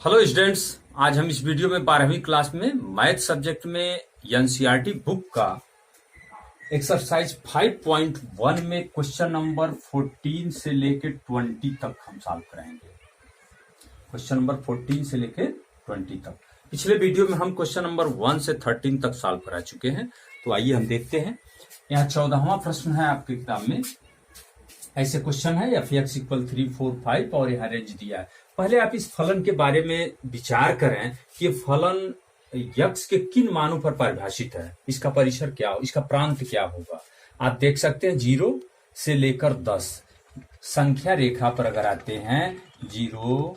Hello students, आज हम इस वीडियो में 12वीं क्लास में मैथ सब्जेक्ट में एनसीईआरटी बुक का एक्सरसाइज 5.1 में क्वेश्चन नंबर 14 से लेकर 20 तक हम सॉल्व कराएंगे। क्वेश्चन नंबर 14 से लेकर 20 तक। पिछले वीडियो में हम क्वेश्चन नंबर 1 से 13 तक सॉल्व करा चुके हैं। तो आइए हम देखते हैं। यहाँ 14वां प्रश्न है आपके किताब में। ऐसे क्वेश्चन है एफ एक्स इक्वल 3, 4, 5 और यहाँ रेंज दिया है। पहले आप इस फलन के बारे में विचार करें कि फलन यक्स के किन मानों पर परिभाषित है, इसका परिसर क्या हो, इसका प्रांत क्या होगा। आप देख सकते हैं 0 से लेकर 10 संख्या रेखा पर अगर आते हैं 0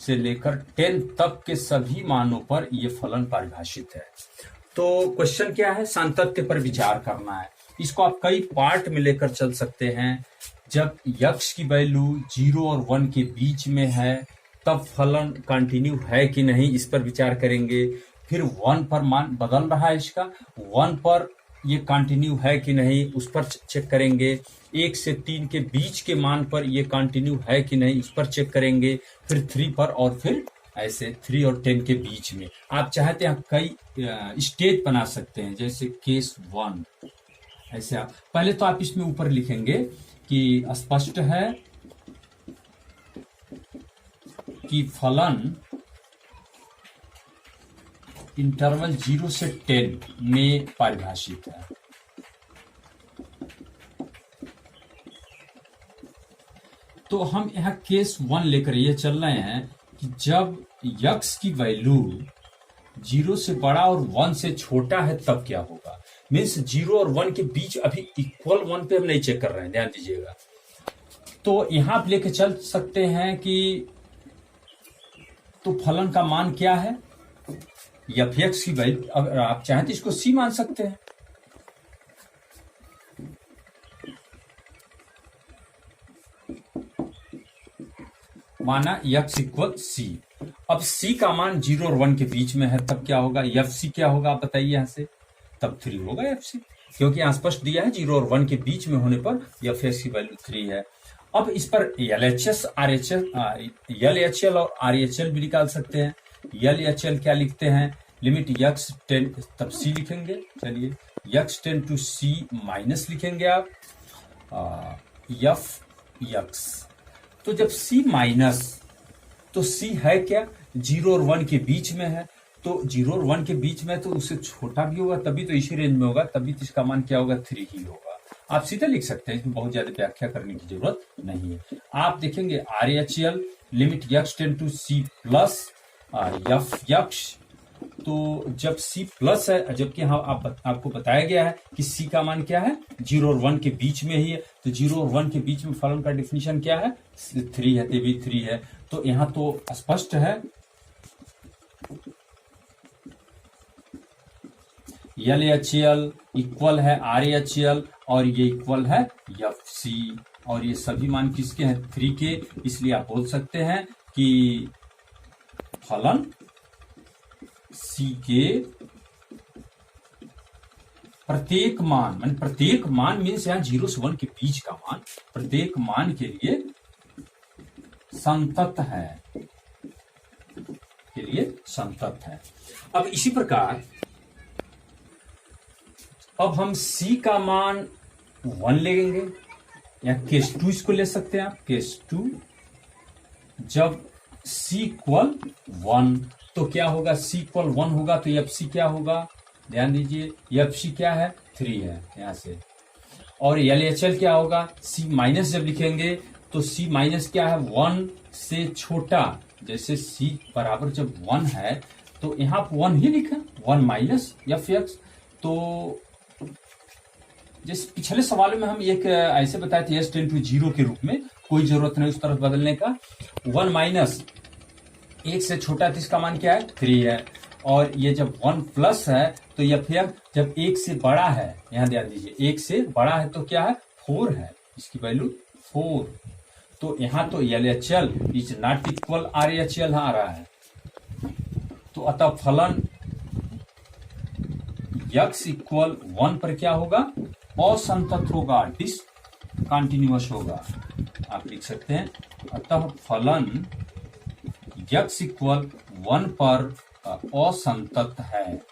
से लेकर 10 तक के सभी मानों पर यह फलन परिभाषित है। तो क्वेश्चन क्या है, सांतत्य पर विचार करना है। इसको आप कई पार्ट में लेकर चल सकते हैं। जब यक्स की वैल्यू 0 और 1 के बीच में है तब फलन कंटिन्यू है कि नहीं, इस पर विचार करेंगे। फिर 1 पर मान बदल रहा है, इसका 1 पर ये कंटिन्यू है कि नहीं उस पर चेक करेंगे। 1 से 3 के बीच के मान पर ये कंटिन्यू है कि नहीं उस पर चेक करेंगे। फिर 3 पर और फिर ऐसे 3 और 10 के बीच में। आप चाहते हैं कई स्टेज बना सकते हैं, जैसे केस 1 ऐसे। आप पहले तो आप इसमें ऊपर लिखेंगे कि स्पष्ट है कि फलन इंटरवल 0 से 10 में परिभाषित है। तो हम यहां केस 1 लेकर ये चल रहे हैं कि जब यक्स की वैल्यू 0 से बड़ा और 1 से छोटा है तब क्या होगा। मीन्स 0 और 1 के बीच अभी इक्वल 1 पे हम नहीं चेक कर रहे हैं, ध्यान दीजिएगा। तो यहां आप लेके चल सकते हैं कि तो फलन का मान क्या है, एफ एक्स की वैल्यू। अगर आप चाहें तो इसको सी मान सकते हैं। माना एक्स इक्वल सी। अब सी का मान 0 और 1 के बीच में है तब क्या होगा, एफ सी क्या होगा आप बताइए। यहां से तब 3 होगा एफ सी, क्योंकि यहां स्पष्ट दिया है 0 और 1 के बीच में होने पर एफ एक्स की वैल्यू 3 है। अब इस पर एलएचएस आरएचएल एलएचएल और आरएचएल भी निकाल सकते हैं। एलएचएल क्या लिखते हैं, लिमिट यक्स 10 तब सी लिखेंगे। चलिए यक्स 10 टू सी माइनस लिखेंगे आप एफ यक्स। तो जब सी माइनस तो सी है क्या, 0 और 1 के बीच में है। तो 0 और 1 के बीच में तो उससे छोटा भी होगा तभी तो इसी रेंज में होगा, तभी तो इसका मान क्या होगा 3 ही होगा। आप सीधा लिख सकते हैं, इसमें बहुत ज्यादा व्याख्या करने की जरूरत नहीं है। आप देखेंगे RHL limit x 10 to C plus F x. तो जब सी प्लस है, जबकि यहाँ आपको बताया गया है कि सी का मान क्या है 0 और 1 के बीच में ही है। तो 0 और 1 के बीच में फलन का डिफिनीशन क्या है 3 है, तभी 3 है। तो यहाँ तो स्पष्ट है एल एच एल इक्वल है आर एच एल और ये इक्वल है एफ सी। और ये सभी मान किसके हैं 3 के। इसलिए आप बोल सकते हैं कि फलन सी के प्रत्येक मान, मान प्रत्येक मान मीन्स यहाँ 0 से 1 के बीच का मान, प्रत्येक मान के लिए संतत है, के लिए संतत है। अब इसी प्रकार अब हम c का मान 1 लेंगे या केस 2 इसको ले सकते हैं आप। केस 2 जब c इक्वल 1 तो क्या होगा, c इक्वल 1 होगा तो एफ सी क्या होगा, ध्यान दीजिए एफ सी क्या है 3 है यहां से। और एल एच एल क्या होगा, c माइनस जब लिखेंगे तो c माइनस क्या है 1 से छोटा। जैसे c बराबर जब 1 है तो यहां आप 1 ही लिखें, 1 माइनस एफ एक्स। तो जैसे पिछले सवालों में हम एक ऐसे बताए थे s 10 टू 0 के रूप में, कोई जरूरत नहीं उस तरफ बदलने का। 1 माइनस 1 से छोटा तो इसका मान क्या है 3 है। और ये जब 1 प्लस है तो यह फिर जब 1 से बड़ा है, यहां ध्यान दीजिए 1 से बड़ा है तो क्या है 4 है, इसकी वैल्यू 4। तो यहां तो L H L is not equal R H L आ रहा है। तो अतः फलन यक्स इक्वल 1 पर क्या होगा, असंतत होगा, डिसकंटिन्यूअस होगा। आप लिख सकते हैं अतः फलन यक्स इक्वल 1 पर असंतत है।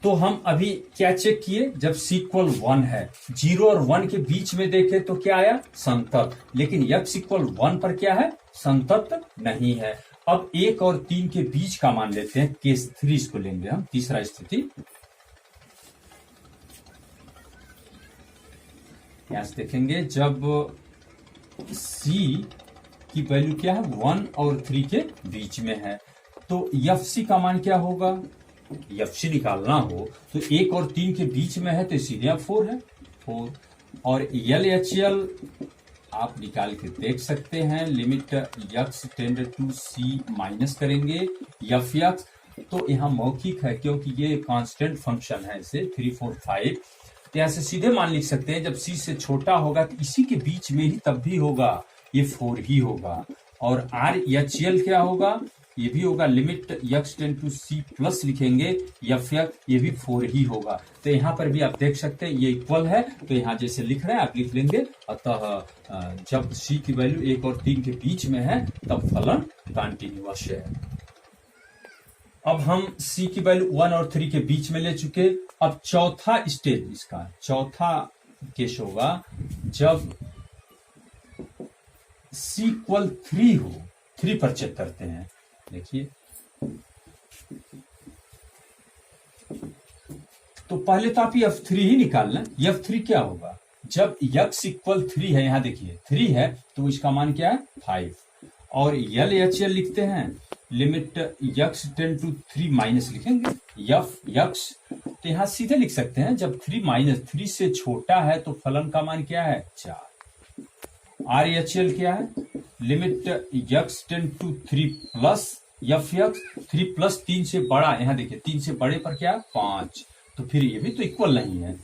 तो हम अभी क्या चेक किए, जब c इक्वल 1 है, 0 और 1 के बीच में देखे तो क्या आया, संतत। लेकिन x इक्वल 1 पर क्या है, संतत नहीं है। अब 1 और 3 के बीच का मान लेते हैं, केस 3 इसको लेंगे हम, तीसरा स्थिति। यहां से देखेंगे जब c की वैल्यू क्या है, 1 और 3 के बीच में है, तो fc का मान क्या होगा, fc निकालना हो तो 1 और 3 के बीच में है तो सीधे आप 4 है, 4। और LHL आप निकाल के देख सकते हैं, limit x tend to c minus करेंगे fx, तो यहाँ मौखिक है क्योंकि ये कांस्टेंट फंक्शन है, इसे 3 4 5, तो यहाँ से सीधे मान लिख सकते हैं जब c से छोटा होगा तो इसी के बीच में ही तब भी होगा, ये 4 ही होगा। और RHL क्या होगा, ये भी होगा, limit x tend to c plus लिखेंगे fx, ये भी 4 ही होगा। तो यहाँ पर भी आप देख सकते हैं ये इक्वल है, तो यहाँ जैसे लिख रहे हैं आप लिख लेंगे। अतः जब c की वैल्यू 1 और 3 के बीच में है तब फलन कॉन्टिन्यूअस है। अब हम c की वैल्यू 1 और 3 के बीच में ले चुके। अब चौथा स्टेज, इसका चौथा केस होगा जब c इक्वल 3 हो, 3 पर चेक करते हैं। देखिए तो पहले तो आप f3 ही निकाल लें। f3 क्या होगा, जब x इक्वल 3 है, यहां देखिए 3 है तो इसका मान क्या है, 5। और LHL लिखते हैं, limit x tend to 3 minus लिखेंगे f(x), तो यहां सीधे लिख सकते हैं जब 3 माइनस 3 से छोटा है तो फलन का मान क्या है, 4। RHL क्या है, limit x tend to 3 plus fx, 3 plus 3 से बड़ा, यहां देखिए 3 से बड़े पर क्या, 5, तो फिर ये भी तो इक्वल नहीं है।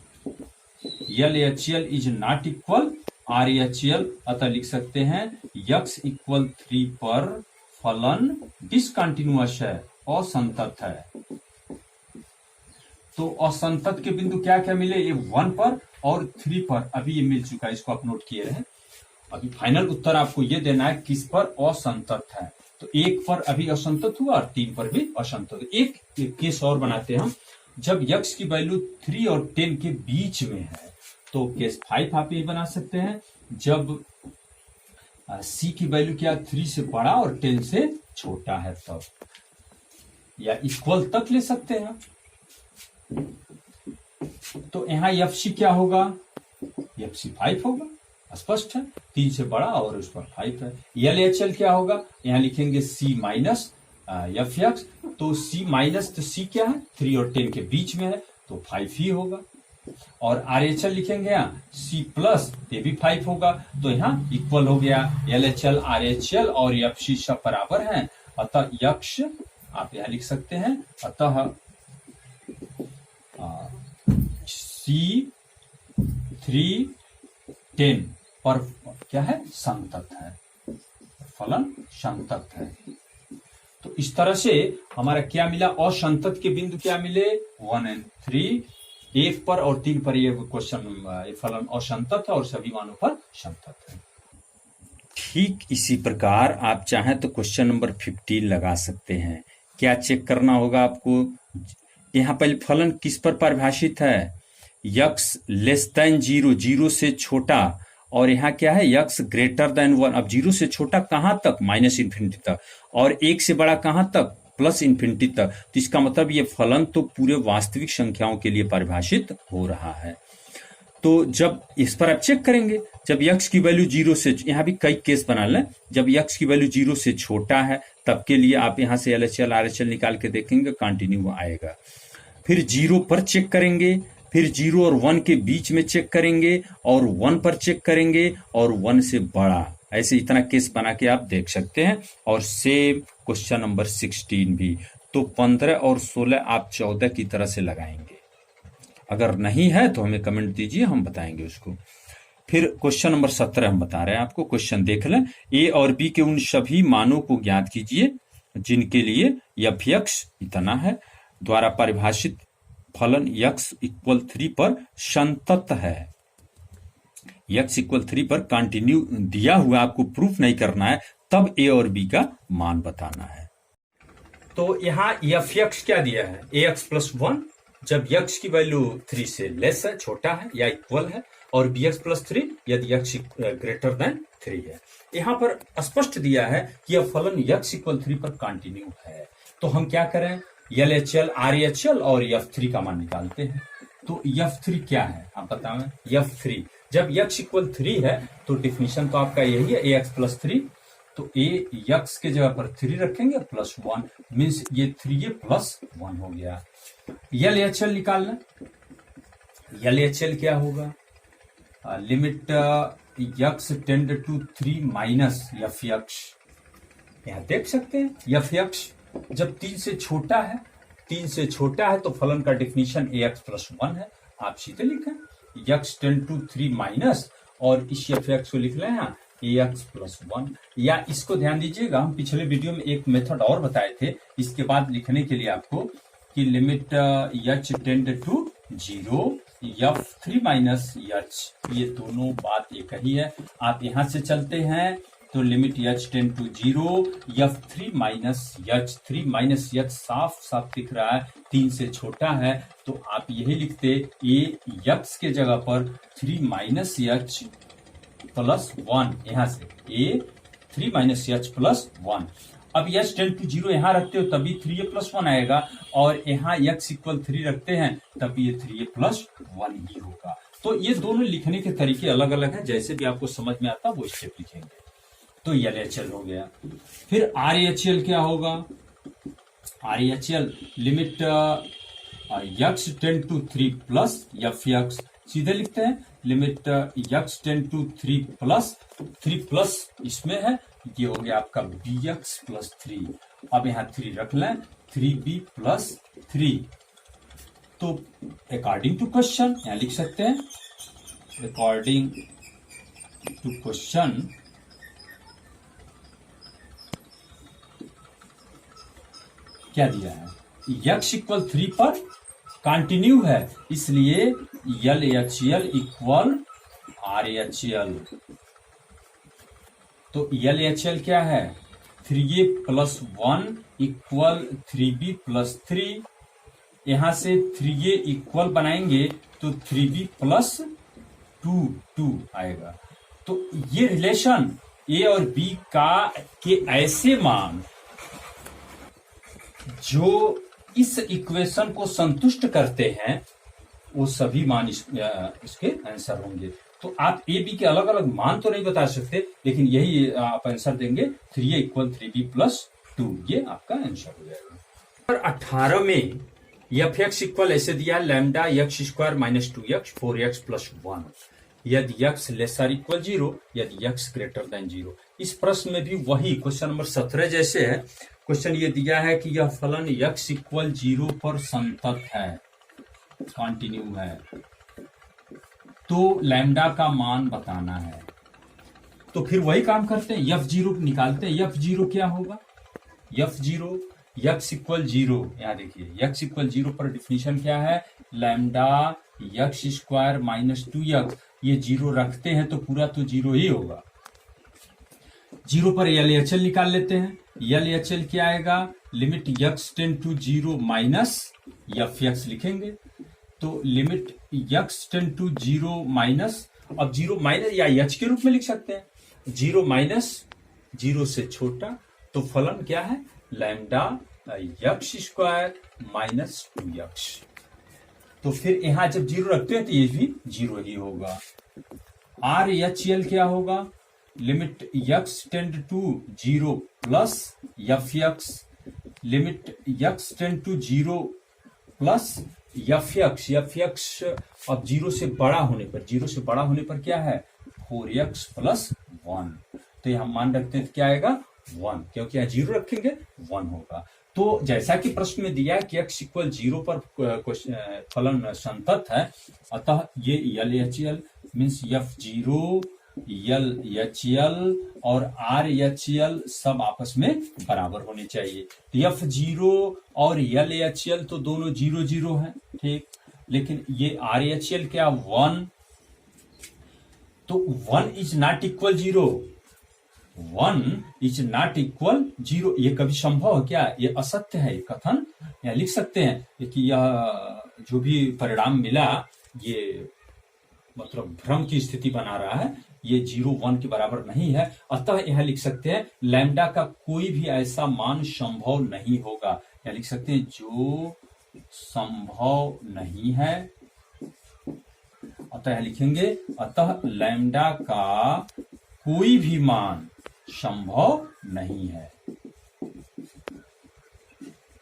LHL is not equal RHL, अतः लिख सकते हैं x इक्वल 3 पर फलन डिसकंटिन्यूअस है, असंतत है। तो असंतत के बिंदु क्या क्या मिले, ये 1 पर और 3 पर अभी ये मिल चुका है, इसको आप नोट किए रहे। अभी फाइनल उत्तर आपको ये देना है किस पर असंतत है। तो 1 पर अभी असंतत हुआ और 3 पर भी असंतत। एक केस और बनाते हैं हम, जब x की वैल्यू 3 और 10 के बीच में है, तो केस 5 आप ये बना सकते हैं, जब c की वैल्यू क्या 3 से बड़ा और 10 से छोटा है तब, या इक्वल तक ले सकते हैं। तो यहाँ fc क्या होगा, fc 5 होगा, स्पष्ट है, 3 से बड़ा और उस पर 5 है। LHL क्या होगा, यहाँ लिखेंगे c माइनस fx, तो c माइनस, तो c क्या है, 3 और 10 के बीच में है तो 5 ही होगा। और RHL लिखेंगे यहाँ c प्लस, ये भी 5 होगा, तो यहाँ इक्वल हो गया। LHL RHL और fc सब बराबर हैं, अतः यक्ष आप यहाँ लिख सकते हैं, अतः C3 10 पर क्या है, संतत है, फलन संतत है। तो इस तरह से हमारा क्या मिला, असंतत के बिंदु क्या मिले, 1 और 3, 1 पर और 3 पर ये क्वेश्चन फलन असंतत है और सभी मानों पर संतत है। ठीक इसी प्रकार आप चाहें तो क्वेश्चन नंबर 15 लगा सकते हैं। क्या चेक करना होगा आपको, यहाँ पहले फलन किस पर परिभाषित है, x लेस देन 0, 0 से छोटा, और यहाँ क्या है, x ग्रेटर देन 1। अब 0 से छोटा कहां तक, माइनस इन्फिनिटी तक, और 1 से बड़ा कहां तक, प्लस इन्फिनिटी तक। तो इसका मतलब ये फलन तो पूरे वास्तविक संख्याओं के लिए परिभाषित हो रहा है। तो जब इस पर आप चेक करेंगे, जब x की वैल्यू 0 से, यहाँ भी कई केस बना लें, जब x की वैल्यू 0 से छोटा है तब के लिए आप यहाँ से LHL RHL निकाल के देखेंगे, कंटिन्यू आएगा। फिर 0 पर चेक करेंगे, फिर 0 और 1 के बीच में चेक करेंगे, और 1 पर चेक करेंगे, और 1 से बड़ा, ऐसे इतना केस बना के आप देख सकते हैं। और सेम क्वेश्चन नंबर 16 भी। तो 15 और 16 आप 14 की तरह से लगाएंगे। अगर नहीं है तो हमें कमेंट दीजिए, हम बताएंगे उसको। फिर क्वेश्चन नंबर 17 हम बता रहे हैं आपको, क्वेश्चन देख लें। ए और बी के उन सभी मानों को ज्ञात कीजिए जिनके लिए fx इतना है, द्वारा परिभाषित फलन x इक्वल 3 पर संतत है। x इक्वल 3 पर कंटिन्यू दिया हुआ, आपको प्रूफ नहीं करना है, तब a और b का मान बताना है। तो यहाँ एफ एक्स क्या दिया है, ए एक्स प्लस 1, जब x की वैल्यू 3 से लेस है, छोटा है या इक्वल है, और बी एक्स प्लस 3 यदि x ग्रेटर देन 3 है। यहाँ पर स्पष्ट दिया है कि यह फलन x इक्वल 3 पर कंटिन्यू है। तो हम क्या करें, LHL RHL और F3 का मान निकालते हैं। तो F3 क्या है आप बताएं। F3 जब x इक्वल 3 है तो डिफिनीशन तो आपका यही है, ax प्लस 3, तो a x के जगह पर 3 रखेंगे प्लस 1, मीन्स ये 3a प्लस 1 हो गया। LHL निकालना, LHL क्या होगा, limit x tend to 3 minus F x. यहां देख सकते हैं एफ एक्स जब 3 से छोटा है, 3 से छोटा है तो फलन का डिफिनीशन ax प्लस 1 है। आप सीधे लिखें x टेंड टू 3 माइनस, और इस एफ एक्स को लिख लें यहाँ ax प्लस 1। या इसको ध्यान दीजिएगा, हम पिछले वीडियो में एक मेथड और बताए थे इसके बाद लिखने के लिए आपको, कि limit h tend to 0 f3 minus h, ये दोनों बात एक ही है। आप यहां से चलते हैं तो limit h tend to 0 f3 minus h, 3 minus h साफ साफ दिख रहा है, 3 से छोटा है, तो आप यही लिखते a x के जगह पर 3 माइनस h प्लस 1, यहां से a 3 माइनस h प्लस 1। अब h टेंड टू 0 यहां रखते हो तभी 3a प्लस 1 आएगा, और यहाँ x इक्वल 3 रखते हैं तब ये 3a प्लस 1 ही होगा। तो ये दोनों लिखने के तरीके अलग अलग हैं, जैसे भी आपको समझ में आता वो स्टेप लिखेंगे। तो LHL हो गया। फिर RHL क्या होगा, RHL limit x tend to 3 plus F x, सीधे लिखते हैं limit x tend to 3 plus इसमें है, ये हो गया आपका bx प्लस 3। अब यहाँ 3 रख लें, 3b प्लस 3। तो अकॉर्डिंग टू क्वेश्चन यहाँ लिख सकते हैं, अकॉर्डिंग टू क्वेश्चन क्या दिया है, x इक्वल 3 पर कंटिन्यू है, इसलिए LHL इक्वल RHL। तो LHL क्या है, 3a plus 1 equal 3b plus 3। यहां से 3a इक्वल बनाएंगे तो 3b प्लस 2 आएगा। तो ये रिलेशन a और b का के ऐसे मान जो इस इक्वेशन को संतुष्ट करते हैं, वो सभी मान इसके आंसर होंगे। तो आप ए बी के अलग अलग मान तो नहीं बता सकते, लेकिन यही आप आंसर देंगे 3a इक्वल 3b प्लस 2, ये आपका आंसर हो जाएगा। और 18 में एफ एक्स इक्वल ऐसे दिया, lambda x square minus 2x 4x plus 1, यदि x लेसर इक्वल 0, यदि x ग्रेटर देन 0। इस प्रश्न में भी वही क्वेश्चन नंबर 17 जैसे है। क्वेश्चन ये दिया है कि यह फलन x इक्वल 0 पर संतत है, कंटिन्यू है, तो लैम्डा का मान बताना है। तो फिर वही काम करते हैं, f0 निकालते हैं। f0 क्या होगा, f0 x इक्वल 0, यहाँ देखिए x इक्वल 0 पर डिफिनीशन क्या है, lambda x square minus 2x, ये 0 रखते हैं तो पूरा तो 0 ही होगा। 0 पर LHL निकाल लेते हैं, LHL क्या आएगा, limit x tend to 0 minus F x लिखेंगे, तो limit x tend to 0 minus, अब 0 माइनस या h के रूप में लिख सकते हैं, 0 माइनस 0 से छोटा, तो फलन क्या है, lambda x square minus 2x। तो फिर यहां जब 0 रखते हैं तो ये भी 0 ही होगा। RHL क्या होगा, limit x tend to 0 plus F x, limit x tend to 0 plus F x, अब 0 से बड़ा होने पर, 0 से बड़ा होने पर क्या है, 4x प्लस 1, तो यहां मान रखते हैं क्या आएगा 1, क्योंकि यहां 0 रखेंगे 1 होगा। तो जैसा कि प्रश्न में दिया है कि x इक्वल 0 पर फलन संतत है, अतः ये LHL मीन्स F0, LHL और RHL सब आपस में बराबर होने चाहिए। तो F0 और LHL तो दोनों 0 है, ठीक, लेकिन ये RHL क्या 1, तो 1 is not equal 0, 1 is not equal 0, ये कभी संभव है क्या? ये असत्य है, ये कथन या लिख सकते हैं कि यह जो भी परिणाम मिला ये मतलब भ्रम की स्थिति बना रहा है, ये 0 1 के बराबर नहीं है। अतः यह लिख सकते हैं लैम्डा का कोई भी ऐसा मान संभव नहीं होगा, या लिख सकते हैं जो संभव नहीं है। अतः लिखेंगे अतः लैम्डा का कोई भी मान संभव नहीं है,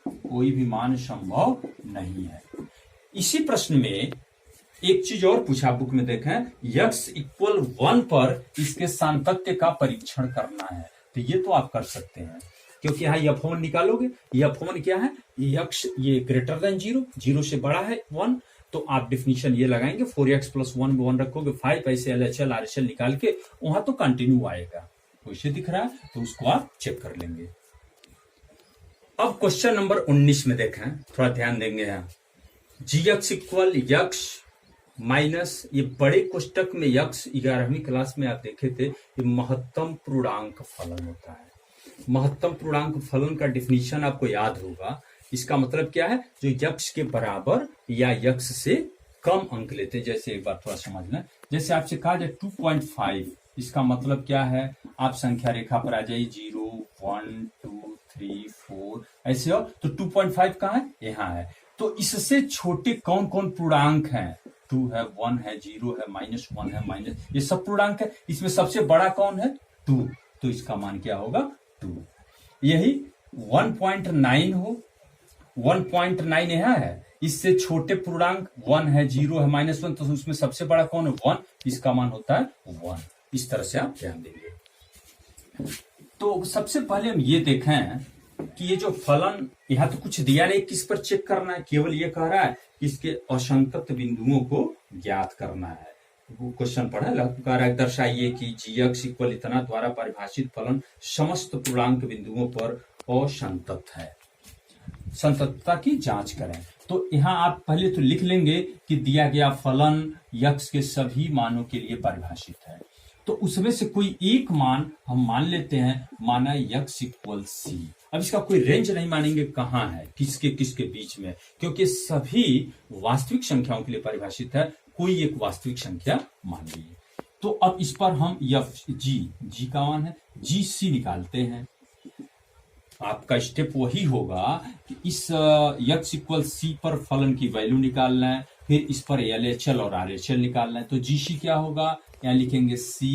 कोई भी मान संभव नहीं है। इसी प्रश्न में एक चीज और पूछा बुक में, देखें x इक्वल 1 पर इसके सातत्य का परीक्षण करना है। तो ये तो आप कर सकते हैं, क्योंकि यहाँ f1 निकालोगे, f1 क्या है, x ये ग्रेटर देन 0, 0 से बड़ा है 1, तो आप डिफिनीशन ये लगाएंगे 4x प्लस 1 1 रखोगे 5, ऐसे LHL RHL निकाल के वहां तो कंटिन्यू आएगा, वैसे दिख रहा है तो उसको आप चेक कर लेंगे। अब क्वेश्चन नंबर 19 में देखें, थोड़ा ध्यान देंगे यहाँ, gx इक्वल x माइनस, ये बड़े कोष्टक में x 11वीं क्लास में आप देखे थे, ये महत्तम पूर्णांक फलन होता है। महत्तम पूर्णांक फलन का डिफिनीशन आपको याद होगा, इसका मतलब क्या है, जो x के बराबर या x से कम अंक लेते हैं। जैसे एक बार थोड़ा समझ लें, जैसे आपसे कहा जाए 2.5, इसका मतलब क्या है, आप संख्या रेखा पर आ जाइए 0 1 2 3 4 ऐसे हो, तो 2.5 कहाँ है, यहाँ है। तो इससे छोटे कौन कौन पूर्णांक हैं, 2 है 1 है 0 है -1 है माइनस, ये सब पूर्णांक है। इसमें सबसे बड़ा कौन है, 2, तो इसका मान क्या होगा 2। यही 1.9 हो, 1.9 यहाँ है, इससे छोटे पूर्णांक 1 है 0 है -1, तो उसमें सबसे बड़ा कौन है 1, इसका मान होता है 1। इस तरह से आप ध्यान देंगे। तो सबसे पहले हम ये देखें कि ये जो फलन, यहां तो कुछ दिया नहीं किस पर चेक करना है, केवल ये कह रहा है कि इसके असंतत बिंदुओं को ज्ञात करना है। वो क्वेश्चन पढ़ा कह रहा है, दर्शाइए कि gx इक्वल इतना द्वारा परिभाषित फलन समस्त पूर्णांक बिंदुओं पर असंतत है, संततता की जांच करें। तो यहाँ आप पहले तो लिख लेंगे कि दिया गया फलन x के सभी मानों के लिए परिभाषित है, तो उसमें से कोई एक मान हम मान लेते हैं, माना x इक्वल c। अब इसका कोई रेंज नहीं मानेंगे कहाँ है, किसके किसके बीच में, क्योंकि सभी वास्तविक संख्याओं के लिए परिभाषित है, कोई एक वास्तविक संख्या मान लीजिए। तो अब इस पर हम g का मान है, gc निकालते हैं। आपका स्टेप वही होगा कि इस x इक्वल c पर फलन की वैल्यू निकालना है, फिर इस पर LHL और RHL निकालना है। तो gc क्या होगा, यहाँ लिखेंगे c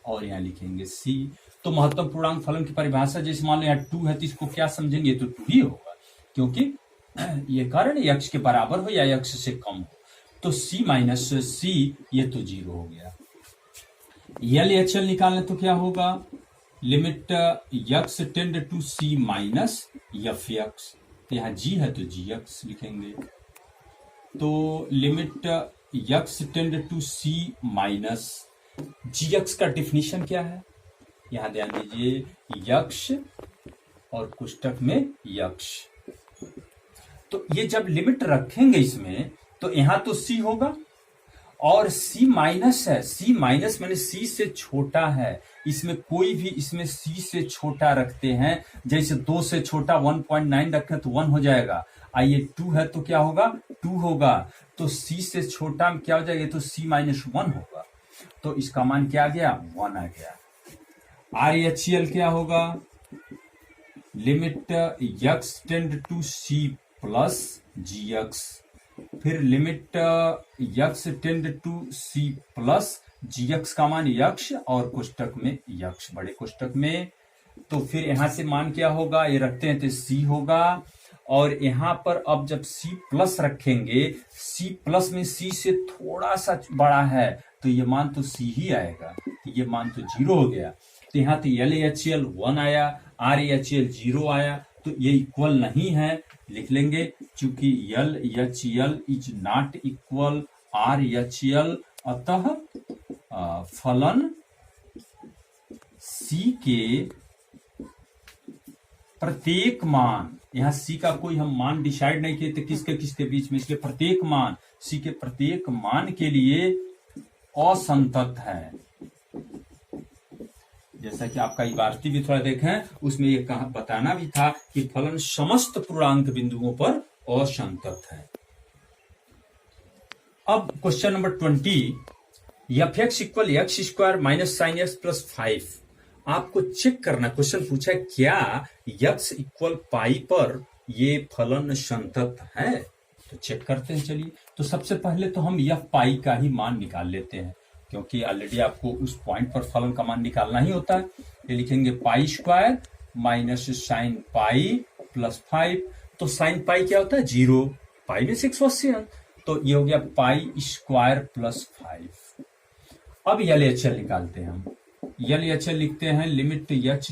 और यहाँ लिखेंगे c। तो महत्तम पूर्णांक फलन की परिभाषा, जैसे मान लो यहाँ 2 है तो इसको क्या समझेंगे, तो 2 ही होगा, क्योंकि ये कारण x के बराबर हो या x से कम हो। तो c माइनस c, ये तो 0 हो गया। LHL निकालना तो क्या होगा, limit x tend to c minus fx, तो यहाँ g है तो gx लिखेंगे। तो limit x tend to c minus gx का डिफिनीशन क्या है, यहां ध्यान दीजिए, यक्ष और कोष्टक में यक्ष। तो ये जब लिमिट रखेंगे इसमें, तो यहां तो c होगा और c माइनस है, c माइनस माने c से छोटा है, इसमें कोई भी इसमें c से छोटा रखते हैं, जैसे 2 से छोटा 1.9 रखें तो 1 हो जाएगा। आइए 2 है तो क्या होगा, 2 होगा, तो c से छोटा में क्या हो जाएगा, तो c माइनस 1 होगा, तो इसका मान क्या आ गया, 1 आ गया। RHL क्या होगा, limit x tend to c plus gx, फिर limit x tend to c plus gx का मान यक्ष और कोष्टक में यक्ष, बड़े कोष्टक में। तो फिर यहां से मान क्या होगा, ये रखते हैं तो c होगा, और यहां पर अब जब c प्लस रखेंगे, c प्लस में c से थोड़ा सा बड़ा है, तो ये मान तो c ही आएगा, तो ये मान तो 0 हो गया। तो यहाँ तो LHL 1 आया, RHL 0 आया, तो ये इक्वल नहीं है, लिख लेंगे चूंकि LHL is not equal RHL, अतः फलन C के प्रत्येक मान, यहाँ C का कोई हम मान डिसाइड नहीं किए थे किसके किसके बीच में, इसलिए प्रत्येक मान C के प्रत्येक मान के लिए असंतत है, जैसा कि आपका इबारती भी थोड़ा देखें, उसमें ये कहा बताना भी था कि फलन समस्त पूर्णांक बिंदुओं पर असंतत है। अब question number 20, F x equal x square minus sine x plus 5। आपको चेक करना, क्वेश्चन पूछा है क्या एक्स इक्वल पाई पर ये फलन संतत है। तो चेक करते हैं। चलिए, तो सबसे पहले तो हम यह पाई का ही मान निकाल लेते हैं, क्योंकि ऑलरेडी आपको उस पॉइंट पर फलन का मान निकालना ही होता है। ये लिखेंगे pi square minus sine pi plus 5। तो साइन पाई क्या होता है? 0, पाई में 6 तो ये हो गया पाई स्क्वायर प्लस 5। अब एलएचएल निकालते हैं हम। एलएचएल लिखते हैं limit H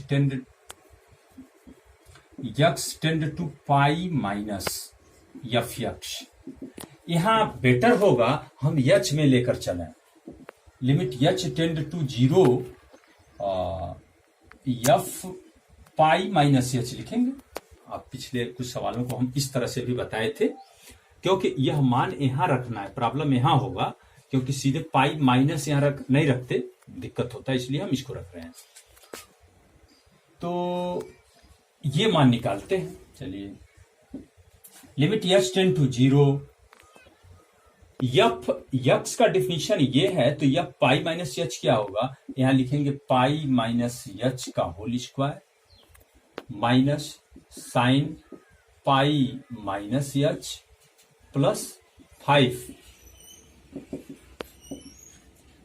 tend to pi minus F x. यहां बेटर होगा हम एच में लेकर चलें। Limit H tend to 0 F pi minus H लिखेंगे। आप पिछले कुछ सवालों को हम इस तरह से भी बताए थे, क्योंकि यह मान यहां रखना है। प्रॉब्लम यहां होगा क्योंकि सीधे पाई माइनस यहां नहीं रखते, दिक्कत होता है, इसलिए हम इसको रख रहे हैं। तो ये मान निकालते हैं। चलिए, limit H tend to 0 F x का डिफिनीशन ये है, तो यह पाई माइनस एच क्या होगा? यहां लिखेंगे पाई माइनस एच का whole square minus sine pi minus H plus 5।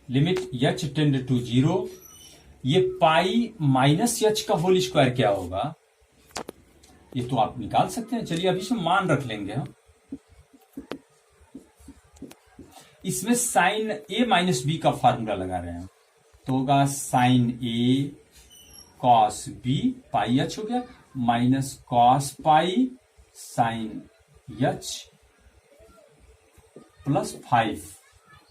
Limit H tend to 0, ये पाई माइनस एच का होल स्क्वायर क्या होगा? ये तो आप निकाल सकते हैं। चलिए, अभी से मान रख लेंगे हम। इसमें साइन ए माइनस बी का फार्मूला लगा रहे हैं, तो होगा साइन ए कॉस बी पाई एच हो गया minus cos pi sine H plus 5।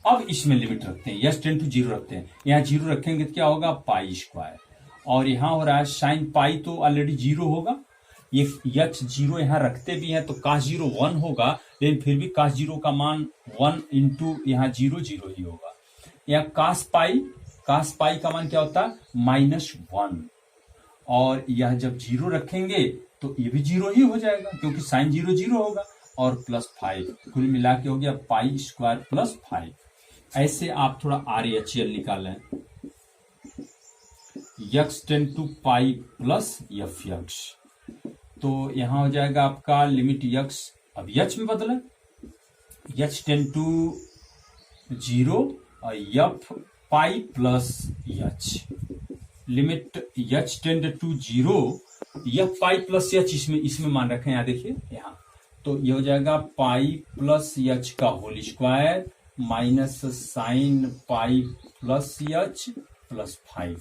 अब इसमें लिमिट रखते हैं, एच टेंड टू 0 रखते हैं। यहां 0 रखेंगे तो क्या होगा? Pi square. और यहां हो रहा है साइन पाई, तो ऑलरेडी 0 होगा। ये एच 0 यहां रखते भी हैं तो काश 0 1 होगा, लेकिन फिर भी काश 0 का मान 1 इंटू यहाँ 0 0 ही होगा। यहाँ काश पाई का मान क्या होता है? -1। और यह जब 0 रखेंगे तो ये भी 0 ही हो जाएगा, क्योंकि साइन 0 0 होगा। और प्लस 5, कुल मिला के हो गया पाई स्क्वायर प्लस 5। ऐसे आप थोड़ा RHL निकालें। X tend to pi plus F x, तो यहां हो जाएगा आपका लिमिट एक्स, अब एच में बदला, एच टेंड टू 0 और F pi plus H. Limit H tend to 0 F pi plus H, इसमें मान रखें। यहां देखिए, यहां तो ये हो जाएगा पाई प्लस एच का whole square minus sine pi plus H plus 5।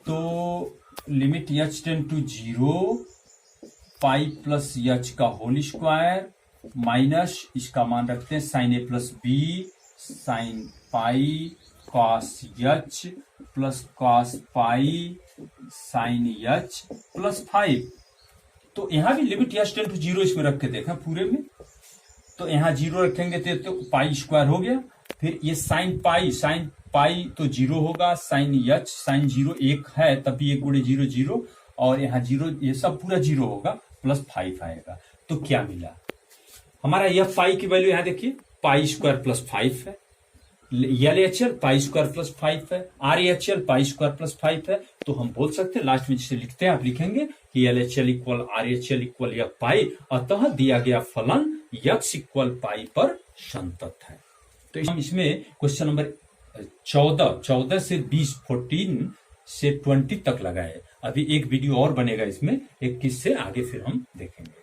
तो limit H tend to 0 pi plus H का होल स्क्वायर माइनस, इसका मान रखते हैं sine A plus B sine pi cos H plus cos pi sine H plus 5। तो यहां भी limit H tend to 0 इसमें रख के देखा पूरे में, तो यहां 0 रखेंगे तो पाई स्क्वायर हो गया। फिर ये साइन पाई तो 0 होगा, साइन एच साइन 0 1 है, तभी 1 गुणे 0 0, और यहाँ 0, ये सब पूरा 0 होगा, प्लस 5 आएगा। तो क्या मिला हमारा? यह पाई की वैल्यू यहां देखिए, पाई स्क्वायर प्लस 5 है। एलएचएल पाई स्क्वायर प्लस 5 है, आरएचएल पाई स्क्वायर प्लस 5 है। तो हम बोल सकते हैं, लास्ट में जिसे लिखते हैं आप लिखेंगे कि एलएचएल इक्वल आरएचएल इक्वल यह पाई, अतः दिया गया फलन एक्स इक्वल पाई पर संतत है। तो हम इसमें क्वेश्चन नंबर 14 से 20 14 से 20 तक लगाए। अभी एक वीडियो और बनेगा इसमें 21 से आगे, फिर हम देखेंगे।